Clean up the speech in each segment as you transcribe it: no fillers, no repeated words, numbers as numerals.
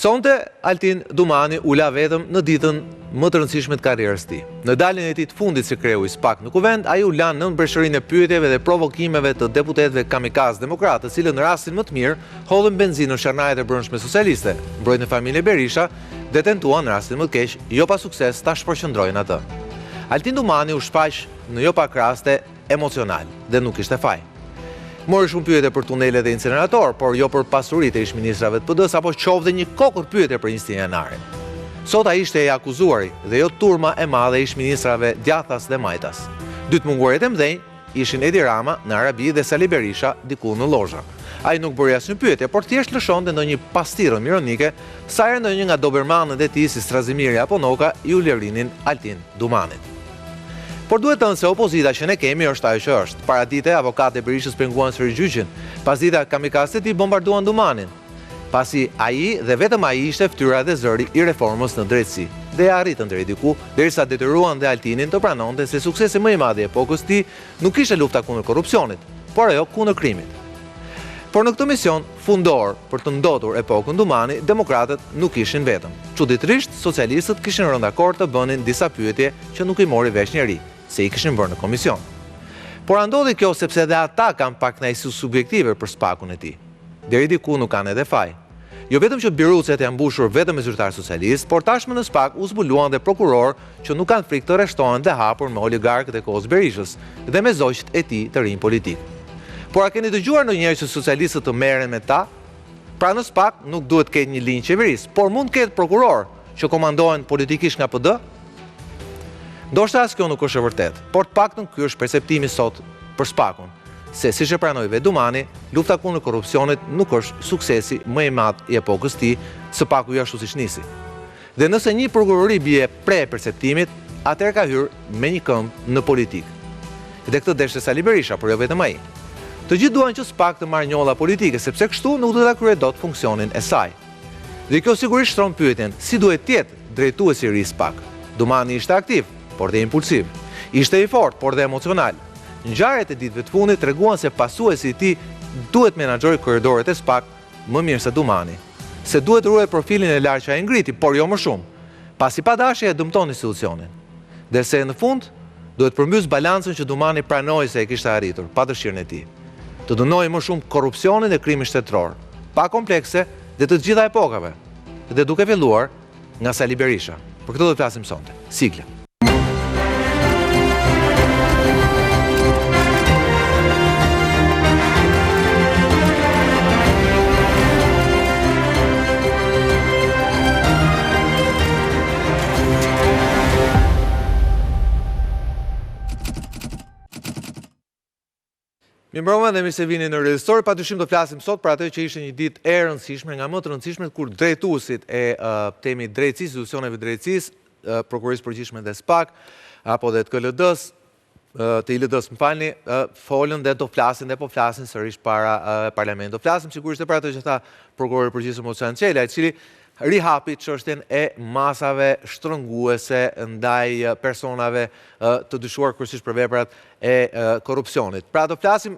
Sonte Altin Dumani ula vetëm në ditën më të rëndësishme të karrierës tij. Në daljen e tij të fundit si kreu i SPAK në Kuvend, ai u lan nën breshërinë e pyetjeve dhe provokimeve të deputetëve kamikaz demokratë, të cilët në rastin më të mirë hodhën benzinë në sharnajet e brendshme socialiste, mbrojtën familjen Berisha dhe tentuan në rastin më të keq, jo pa sukses, ta shpërqendrojnë atë. Altin Dumani u shfaq në jo pak raste emocional dhe nuk ishte faj. Mori shumë pyetje për tunele dhe incinerator, por jo për pasuritë e ish-ministrave të PD-s apo qoftë një kokër pyetje për 21 janarin. Sot ai ishte i akuzuari dhe jo turma e madhe e ish-ministrave Djathas dhe Majtas. Dytë munguarit e mëdhenj ishin Edi Rama në Arabi dhe Sali Berisha diku në Lozha. Ai nuk bëri asnjë pyetje, por thjesht lëshonte ndonjë pastirën ironike sa herë ndonjë nga dobermanët e tij si Strazimiri apo Noka i u lërinin Altin Dumanit. Por duhet të thënë se opozita që ne kemi është ajo që është. Paradite avokatë e Berishës penguan sërish gjyqin, pasdita kamikazët e tij bombarduan Dumanin. Pasi ai dhe vetëm ai ishte fytyra dhe zëri i reformës në drejtësi. Dhe arritën deri diku, derisa detyruan dhe Altinin të pranonte se suksesi më i madh i epokës së tij nuk ishte lufta kundër korrupsionit, por ajo kundër krimit. Por në këtë mision fundor për të ndotur epokën Dumani, demokratët nuk ishin vetëm. Çuditërisht, socialistët kishin rënë dakord të bënin disa pyetje që nuk i mori vesh njeri, se i kishin bërë në komision. Por a ndodhi kjo sepse edhe ata kanë pak kënaqësi subjektive për SPAK-un e tij. Deri diku nuk kanë edhe faj. Jo vetëm që birucet janë mbushur vetëm me zyrtarë socialist, por tashmë në SPAK u zbuluan dhe prokuror që nuk kanë frikë të rreshtohen dhe hapur me oligarkët e kohës Berishës dhe me zogjt e tij të rinj politik. Por a keni dëgjuar ndonjëherë që socialistët të merren me ta? Pra në SPAK nuk duhet të ketë një linjë qeverisë, por mund të ketë prokuror që komandohen politikisht nga PD? Ndoshta as kjo nuk është e vërtetë, por të paktën ky është perceptimi sot për SPAK-un, se siç e pranoi vetë Dumani, lufta kundër korrupsionit nuk është suksesi më i madh i epokës së tij, SPAK-u ashtu siç nisi. Dhe nëse një prokurori bie pre perceptimit, atëherë ka hyrë me një këmbë në politikë. Dhe këtë deshte Sali Berisha, por jo vetëm ai. Të gjithë duan që SPAK të marrë njolla politike, sepse kështu nuk do ta kryejë dot funksionin e saj. Dhe kjo sigurisht shtron pyetjen, si duhet të jetë drejtuesi i ri SPAK? Dumani ishte aktiv, por dhe impulsiv. Ishte i fortë, por dhe emocional. Ngjarjet e ditëve të fundit treguan se pasuesi i tij duhet menaxhojë korridoret e SPAK më mirë se Dumani. Se duhet ruaj profilin e lartë që ai ngriti, por jo më shumë. Pasi padashja e dëmton institucionin. Dhe se në fund duhet përmbys balancën që Dumani pranoi se e kishte arritur, pa dëshirën e tij. Të dënojë më shumë korrupsionin dhe krimin shtetëror, pa komplekse dhe të gjitha epokave. Dhe duke filluar nga Sali Berisha. Për këtë do të flasim sonte. Sigla. Mirëmbrëma dhe mirë se vini në Redhistor. Patyshim do flasim sot për atë që ishte një ditë e rëndësishme, nga më të rëndësishmet, kur drejtuesit e temi drejtësisë, institucioneve drejtësisë, prokurorisë përgjithshme dhe SPAK, apo dhe të KLD-s, të ILD-s, më falni, folën dhe do flasin dhe po flasin sërish para parlamentit. Do flasim sigurisht për atë që tha prokurori përgjithshëm Ocian Çela, i cili rihapi çështjen e masave shtrënguese ndaj personave të dyshuar kryesisht për veprat e korrupsionit. Pra do flasim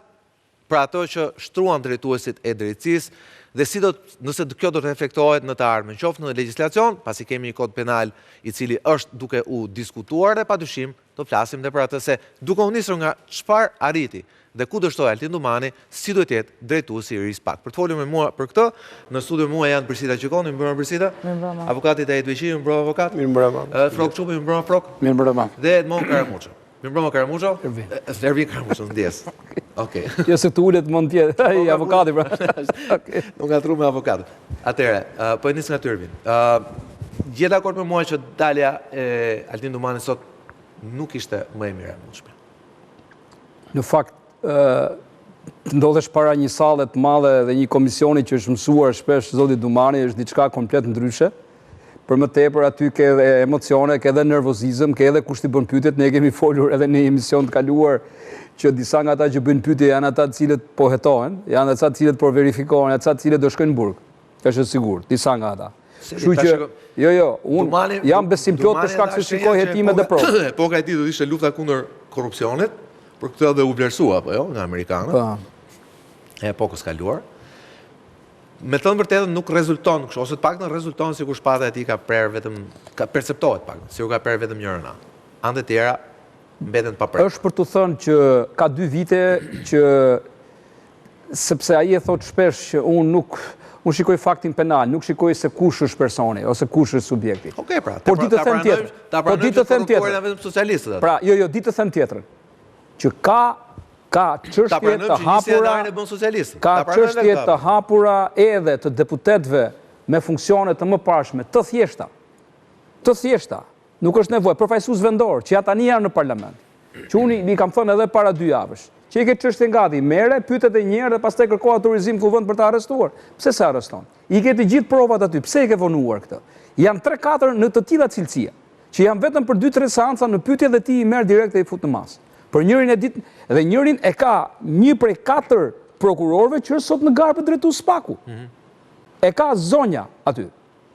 për ato që shtruan drejtuesit e drejtësisë dhe si nëse kjo do të reflektohet në të ardhmen, qoftë në legjislacion, pasi kemi një kod penal i cili është duke u diskutuar, dhe padyshim do flasim dhe për atë se duke u nisur nga çfarë arriti dhe ku dështoi Altin Dumani, si duhet jetë drejtuesi i ri SPAK. Për të folur me mua për këtë, në studio mua janë Birsita Qikoni, mirëmbrëma Birsita. Mirëmbrëma. Avokati Tajit Veqi, mirëmbrëma avokat. Mirëmbrëma. Frok Çupi, mirëmbrëma Frok. Mirëmbrëma. Dhe Edmond Karamuço. Mirëmbrëma Karamuço. Ervin Karamuço, ndjes. Okej. Jo se këtu ulet mund të jetë ai avokati pra. Okej. Nuk ngatru me avokatin. Atëherë, po nis nga Ervin. Je dakord me mua që dalja e Altin Dumani sot nuk ishte më e mira e mundshme? Në fakt ndodhesh para një salle të madhe dhe një komisioni që është mësuar shpesh zoti Dumani është diçka komplet ndryshe. Për më tepër aty ke edhe emocione, ke edhe nervozizëm, ke edhe kush t'i bën pyetjet. Ne kemi folur edhe në një emision të kaluar që disa nga ata që bëjnë pyetje janë ata të cilët po hetohen, janë ata të cilët po verifikohen, ata të cilët do shkojnë në burg. Është sigurt, disa nga ata. Kështu që unë jam besim plot për shkak se shikoj hetimet dhe provë. Epoka e tij do të ishte lufta kundër korrupsionit. Për këtë dhe u vlerësua, apo jo, nga amerikanët, e epokës kaluar. me thënë vërtetën nuk rezulton kështu, ose të paktën rezulton sikur shpata e tij ka prerë vetëm, ka perceptohet paktën, sikur ka prerë vetëm njërin anë. Anë të tjera mbeten pa prerë. Është për të thënë që ka 2 vite që sepse ai e thot shpesh që unë shikoj faktin penal, nuk shikoj se kush është personi ose kush është subjekti. Okej, pra. Por ditë të them tjetër. Po ditë të them tjetër. Vetëm socialistët. Pra, jo, ditë të them tjetër. Që ka çështje të hapura, ka çështje të hapura edhe të deputetëve me funksione të mëparshme, të thjeshta. Të thjeshta. Nuk është nevojë, përfaqësues vendor, që ja tani janë në parlament. Që unë i kam thënë edhe para 2 javësh. Që i ke çështje gati, merre, pyetet e një herë dhe pastaj kërko autorizim kuvend për të arrestuar. Pse se arreston? I ke të gjithë provat aty. Pse i ke vonuar këtë? Janë 3-4 në të tilla cilësia, që janë vetëm për 2-3 seanca në pyetje dhe ti i merr direkt dhe i fut në mas. Për njërin e ditë dhe njërin e ka 1 prej 4 prokurorëve që është sot në garë për drejtues Spaku. E ka zonja aty.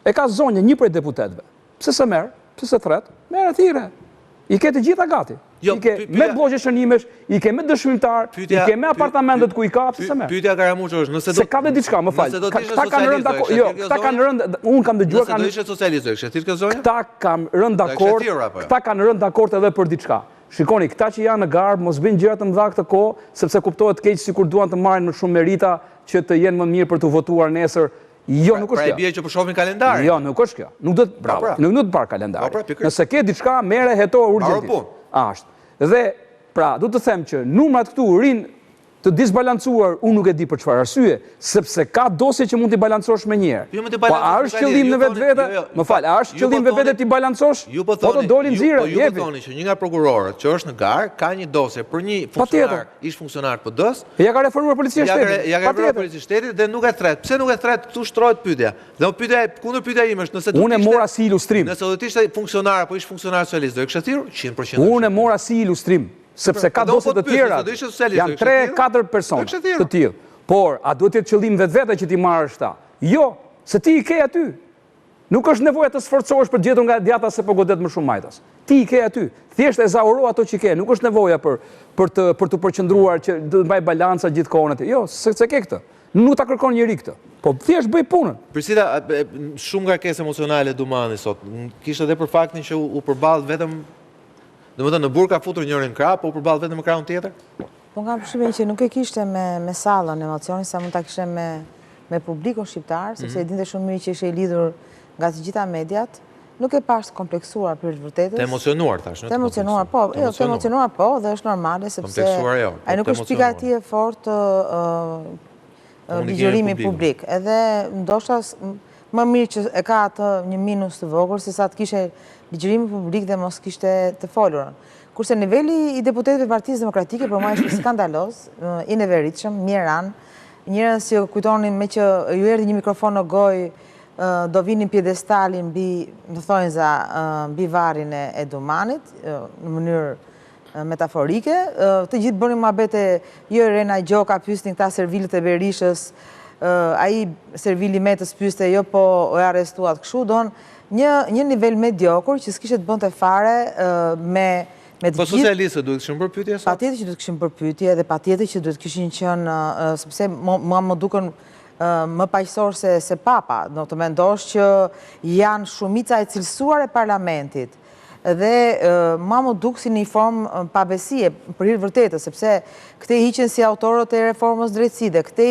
E ka zonja 1 prej deputetëve. Pse se merr? Pse se thret? Merr thirrë. I ke të gjitha gati. I ke me blogje shënimesh, i ke me dëshmimtar, i ke me apartamentet ku i ka, pse se merr? Pyetja Karamuço është, nëse se ka dhe diçka, më fal. Këta kanë rënë dakord. Jo, këta kanë rënë, unë kam dëgjuar kanë. Nëse do ishte socialist, do kishte thirrë kjo zonja? Këta kanë rënë dakord. Këta kanë rënë dakord edhe për diçka. Shikoni, këta që janë në garb, mos bëjnë gjëra të mëdha këtë kohë, sepse kuptohet keq sikur duan të marrin më shumë merita që të jenë më mirë për të votuar nesër. Jo, nuk është kjo. Pra e bie që po shohim kalendarin. Jo, nuk është kjo. Nuk do të, bravo. Nuk do të parë kalendarin. Nëse ke diçka, merre heto urgjentisht. Ashtë. Dhe, pra, do të them që numrat këtu rinë të disbalancuar, unë nuk e di për çfarë arsye, sepse ka dosje që mund t'i balancosh me njëherë. Po a është qëllim në vetvete? Më fal, a është qëllim vetvete t'i balancosh? Po të dolin xhira, jepi. Ju po thoni që një nga prokurorët që është në garë ka një dosje për një funksionar, ish funksionar PD-s. Ja ka reformuar policia e shtetit. Ja ka reformuar policia e shtetit dhe nuk e thret. Pse nuk e thret? Këtu shtrohet pyetja. Dhe pyetja kundër pyetja ime është nëse unë e mora si ilustrim. Nëse do të ishte funksionar apo ish funksionar socialist, do e kishe thirrur 100%. Unë e mora si ilustrim. Sepse ka dosje të tjera, janë 3-4 persona të tillë. Por, a duhet të jetë qëllim vetvete që ti marrësh ta? Jo, se ti i ke aty. Nuk është nevoja të sforcohesh për gjetur nga djata se po godet më shumë majtas. Ti i ke aty. Thjesht e zauro ato që ke. Nuk është nevoja për të përqendruar që të mbaj balanca gjithkohën aty. Jo, se ke këtë. Nuk ta kërkon njëri këtë. Po thjesht bëj punën. Prisita, shumë ngarkesë emocionale Dumani sot. Kishte edhe për faktin që u përball vetëm në burg ka futur njërin krah, po u përball vetëm me krahun tjetër? Po nga përshqimin që nuk e kishte me sallën emocionin, sa mund ta kishte me publikun shqiptar, sepse e dinte shumë mirë që ishte i lidhur nga të gjitha mediat, nuk e pash kompleksuar për të vërtetës. Të emocionuar tash, të emocionuar, po, të emocionuar po, dhe është normale, sepse ai nuk është pika e tij e fortë ligjërimi publik. Edhe ndoshta më mirë që e ka atë një minus të vogël, se sa të kishe ligjërimi publik dhe mos kishte të folurën. Kurse niveli i deputetëve të Partisë Demokratike për mua është skandaloz, i neveritshëm, mjeran, njerëz që kujtonin me që ju erdhi një mikrofon në gojë, do vinin pjedestalin mbi varrin e Dumanit, në mënyrë metaforike. Të gjithë bënin muhabete, jo Irena Gjoka pyesnin këta servilët e Berishës, ai servili Metës pyeste, jo po e arrestuat kështu, don një nivel mediokur që s'kishte të bënte fare me të gjithë. Po socialistët duhet kishin bërë pyetje sot? Patjetër që duhet kishin bërë pyetje dhe patjetër që duhet kishin qenë, sepse mua më duken më paqësor se papa, do të mendosh që janë shumica e cilësuar e parlamentit. Dhe mua më duk si një formë pabesie për hir vërtetës, sepse këte hiqen si autorët e reformës drejtësi dhe këte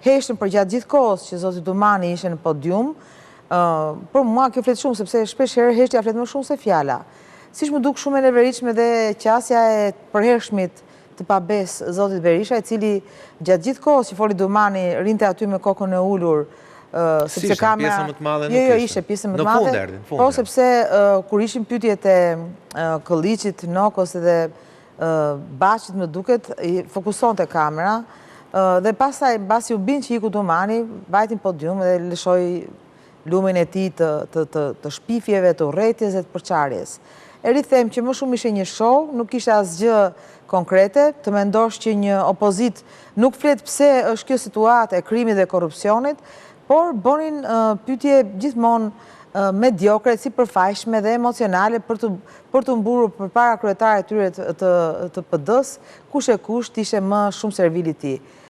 heshtën për gjatë gjithë kohës që zoti Dumani ishte në podium. Për mua kjo flet shumë, sepse shpesh herë heshtja flet më shumë se fjala. Siç më duk shumë e neveritshme dhe qasja e përhershmit të pabes zotit Berisha, i cili gjatë gjithë kohës që foli Dumani rinte aty me kokën e ulur, sepse kamera... Pjesën më të madhe nuk ishte. Jo, ishte pjesën më të madhe. Në fund. Po, sepse kur ishin pyetjet e Kolliçit, Nokos dhe Bashit, më duket, fokusonte kamera, dhe pastaj mbasi u bin që iku Dumani, vajtin podium dhe lëshoi lumin e tij të shpifjeve, të urrëties dhe të përçarjes. E rithem që më shumë ishte një show, nuk ishte asgjë konkrete, të mendosh që një opozit nuk flet pse është kjo situatë e krimit dhe korrupsionit, por bënin pyetje gjithmonë mediokre, si përfaqëshme dhe emocionale për të mburur përpara kryetarit tyre të PD-s, kush e kush ishte më shumë servili i tij.